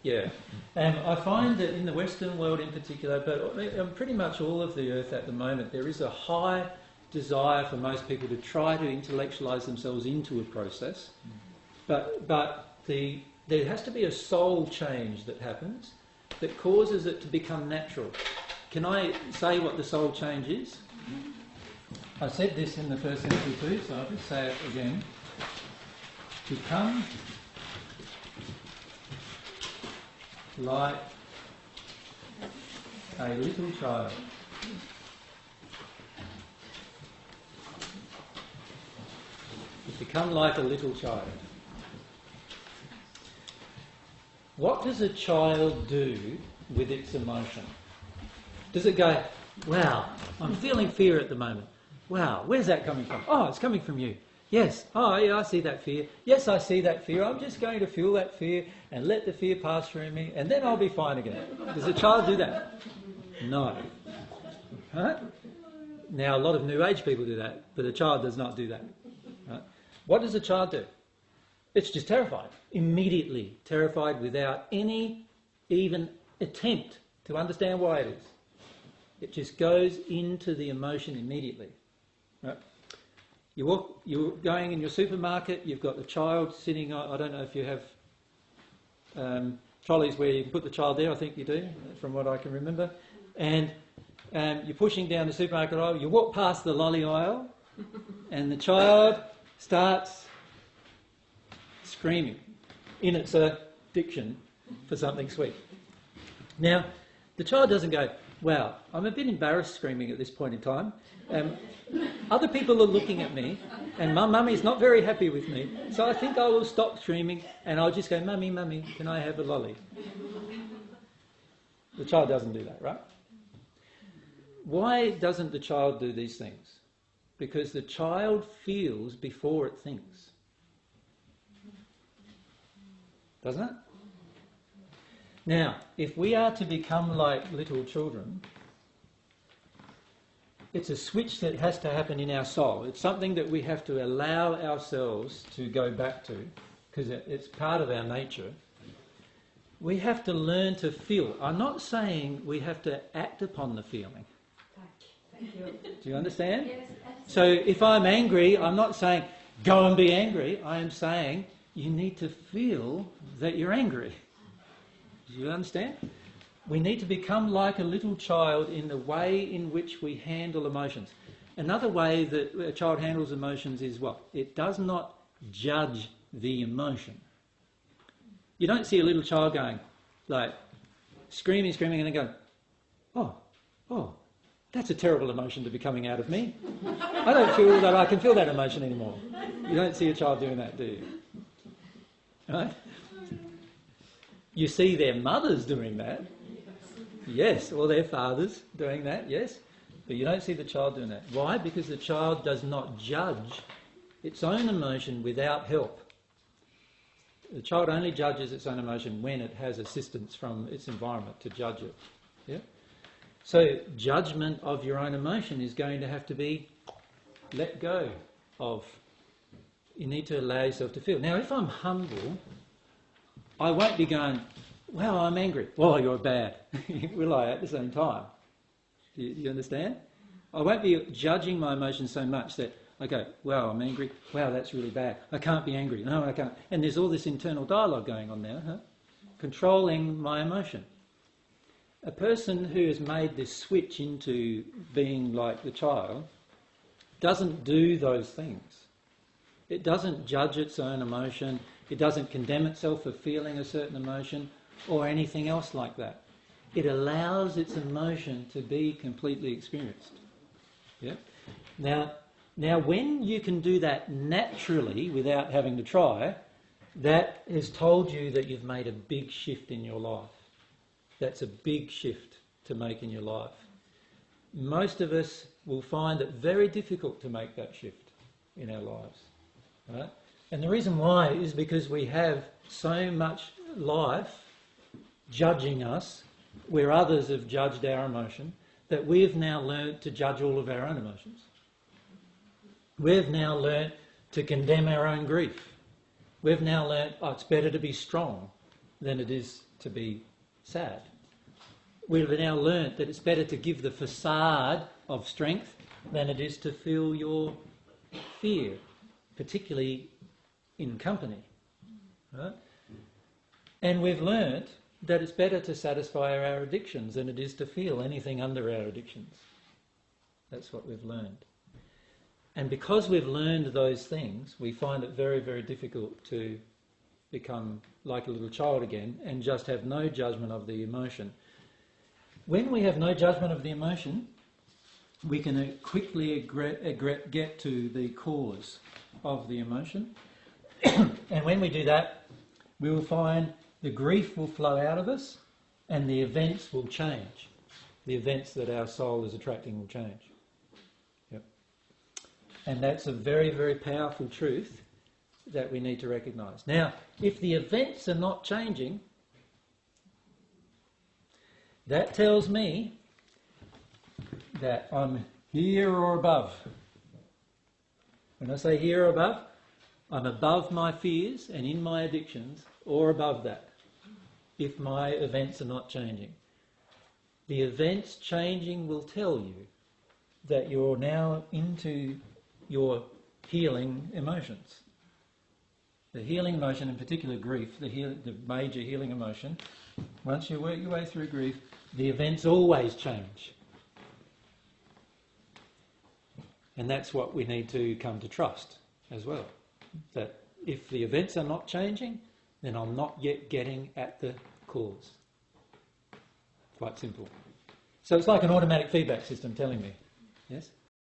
Yeah. I find that in the Western world in particular, but pretty much all of the earth at the moment, there is a high desire for most people to try to intellectualise themselves into a process. But there has to be a soul change that happens that causes it to become natural. Can I say what the soul change is? I said this in the first century too, so I'll just say it again. Become like a little child. Become like a little child. What does a child do with its emotion? Does it go, wow, I'm feeling fear at the moment. Wow, where's that coming from? Oh, it's coming from you. Yes, oh yeah, I see that fear. Yes, I see that fear. I'm just going to feel that fear and let the fear pass through me and then I'll be fine again. Does a child do that? No. Right? Now, a lot of New Age people do that, but a child does not do that. Right? What does a child do? It's just terrified. Immediately terrified without any even attempt to understand why it is. It just goes into the emotion immediately. Right? You're going in your supermarket, you've got the child sitting on, I don't know if you have trolleys where you can put the child there, I think you do, from what I can remember. And you're pushing down the supermarket aisle, you walk past the lolly aisle, and the child starts screaming in its addiction for something sweet. Now, the child doesn't go, wow, I'm a bit embarrassed screaming at this point in time. Other people are looking at me and my mummy's not very happy with me, so I think I will stop screaming and I'll just go, mummy, mummy, can I have a lolly? The child doesn't do that, right? Why doesn't the child do these things? Because the child feels before it thinks. Doesn't it? Now, if we are to become like little children, it's a switch that has to happen in our soul. It's something that we have to allow ourselves to go back to, because it's part of our nature. We have to learn to feel. I'm not saying we have to act upon the feeling. Thank you. Do you understand? Yes, so if I'm angry, I'm not saying, go and be angry. I am saying, you need to feel that you're angry. Do you understand? We need to become like a little child in the way in which we handle emotions. Another way that a child handles emotions is what? It does not judge the emotion. You don't see a little child going, like, screaming, and then going, oh, that's a terrible emotion to be coming out of me. I don't feel that I can feel that emotion anymore. You don't see a child doing that, do you? Right? You see their mothers doing that. Yes, or their fathers doing that, yes. But you don't see the child doing that. Why? Because the child does not judge its own emotion without help. The child only judges its own emotion when it has assistance from its environment to judge it. Yeah? So judgment of your own emotion is going to have to be let go of. You need to allow yourself to feel. Now, if I'm humble, I won't be going, wow, I'm angry. Well, you're bad. Will I at the same time? Do you understand? I won't be judging my emotions so much that I go, wow, I'm angry. Wow, that's really bad. I can't be angry. No, I can't. And there's all this internal dialogue going on now, controlling my emotion. A person who has made this switch into being like the child doesn't do those things. It doesn't judge its own emotion. It doesn't condemn itself for feeling a certain emotion or anything else like that. It allows its emotion to be completely experienced. Yeah? Now, when you can do that naturally without having to try, that has told you that you've made a big shift in your life. That's a big shift to make in your life. Most of us will find it very difficult to make that shift in our lives. Right? And the reason why is because we have so much life judging us where others have judged our emotion that we've now learnt to judge all of our own emotions. We've now learnt to condemn our own grief. We've now learnt, it's better to be strong than it is to be sad. We've now learnt that it's better to give the facade of strength than it is to feel your fear, particularly in company. Right? And we've learnt that it's better to satisfy our addictions than it is to feel anything under our addictions. That's what we've learned. And because we've learned those things, we find it very, very difficult to become like a little child again and just have no judgment of the emotion. When we have no judgment of the emotion, we can quickly get to the cause of the emotion. And when we do that, we will find the grief will flow out of us and the events will change. The events that our soul is attracting will change. Yep. And that's a very, very powerful truth that we need to recognise. Now, if the events are not changing, that tells me that I'm here or above. When I say here or above, I'm above my fears and in my addictions, or above that, if my events are not changing. The events changing will tell you that you're now into your healing emotions. The healing emotion, in particular grief, the major healing emotion, once you work your way through grief, the events always change. And that's what we need to come to trust as well. That if the events are not changing, then I'm not yet getting at the cause. Quite simple. So it's like an automatic feedback system telling me, yes?